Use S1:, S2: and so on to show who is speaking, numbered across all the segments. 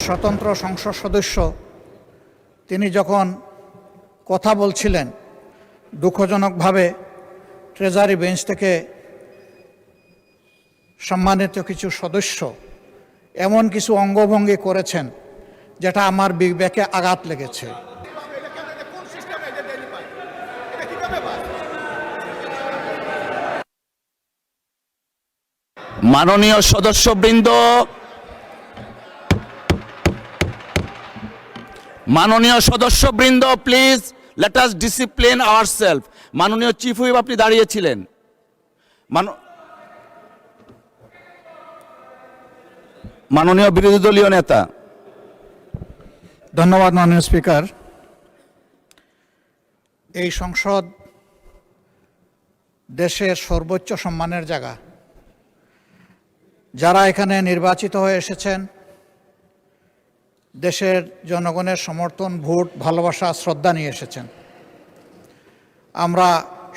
S1: স্বতন্ত্র সংসদ সদস্য তিনি যখন কথা বলছিলেন, দুঃখজনকভাবে ট্রেজারি বেঞ্চ থেকে সম্মানিত কিছু সদস্য এমন কিছু অঙ্গভঙ্গি করেছেন যেটা আমার বিবেকে আঘাত লেগেছে।
S2: মাননীয় সদস্যবৃন্দ, please let us discipline ourself. মাননীয় চিফ হুইপ, আপনি দাঁড়িয়েছিলেন। মাননীয় বিরোধী দলীয় নেতা।
S1: ধন্যবাদ মাননীয় স্পিকার। এই সংসদ দেশের সর্বোচ্চ সম্মানের জায়গা। যারা এখানে নির্বাচিত হয়ে এসেছেন, দেশের জনগণের সমর্থন, ভোট, ভালোবাসা, শ্রদ্ধা নিয়ে এসেছেন। আমরা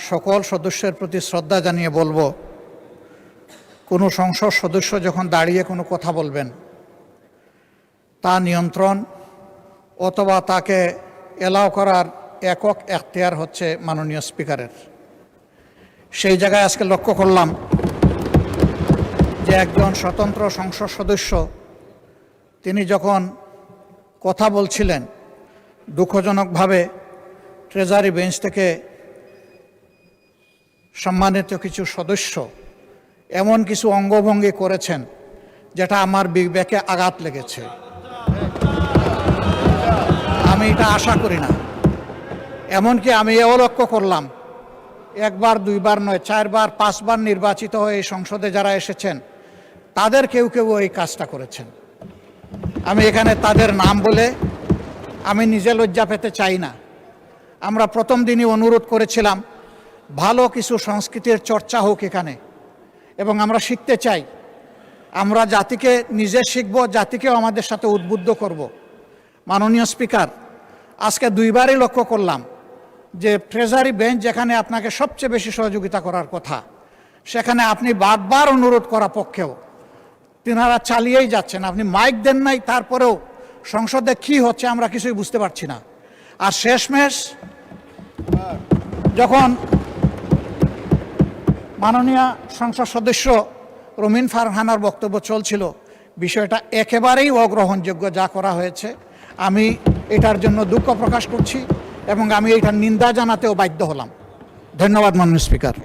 S1: সকল সদস্যের প্রতি শ্রদ্ধা জানিয়ে বলবো, কোনো সংসদ সদস্য যখন দাঁড়িয়ে কোনো কথা বলবেন, তা নিয়ন্ত্রণ অথবা তাকে এলাও করার একক এখতিয়ার হচ্ছে মাননীয় স্পিকারের। সেই জায়গায় আজকে লক্ষ্য করলাম যে একজন স্বতন্ত্র সংসদ সদস্য তিনি যখন কথা বলছিলেন, দুঃখজনকভাবে ট্রেজারি বেঞ্চ থেকে সম্মানিত কিছু সদস্য এমন কিছু অঙ্গভঙ্গি করেছেন যেটা আমার বিবেকে আঘাত লেগেছে। আমি এটা আশা করি না। এমনকি আমি এও লক্ষ্য করলাম, একবার দুইবার নয়, 4 বার 5 বার নির্বাচিত হয়ে এই সংসদে যারা এসেছেন তাদের কেউ কেউ এই কাজটা করেছেন। আমি এখানে তাদের নাম বলে আমি নিজে লজ্জা পেতে চাই না। আমরা প্রথম দিনই অনুরোধ করেছিলাম ভালো কিছু সংস্কৃতির চর্চা হোক এখানে, এবং আমরা শিখতে চাই। আমরা জাতিকে নিজে শিখব, জাতিকেও আমাদের সাথে উদ্বুদ্ধ করব। মাননীয় স্পিকার, আজকে 2 বারই লক্ষ্য করলাম যে ট্রেজারি বেঞ্চ যেখানে আপনাকে সবচেয়ে বেশি সহযোগিতা করার কথা, সেখানে আপনি বারবার অনুরোধ করা পক্ষেও তিনারা চালিয়েই যাচ্ছেন। আপনি মাইক দেন নাই, তারপরেও সংসদে কি হচ্ছে আমরা কিছুই বুঝতে পারছি না। আর শেষমেশ যখন মাননীয় সংসদ সদস্য রুমিন ফারহানার বক্তব্য চলছিল, বিষয়টা একেবারেই অগ্রহণযোগ্য যা করা হয়েছে। আমি এটার জন্য দুঃখ প্রকাশ করছি এবং আমি এটার নিন্দা জানাতেও বাধ্য হলাম। ধন্যবাদ মাননীয় স্পিকার।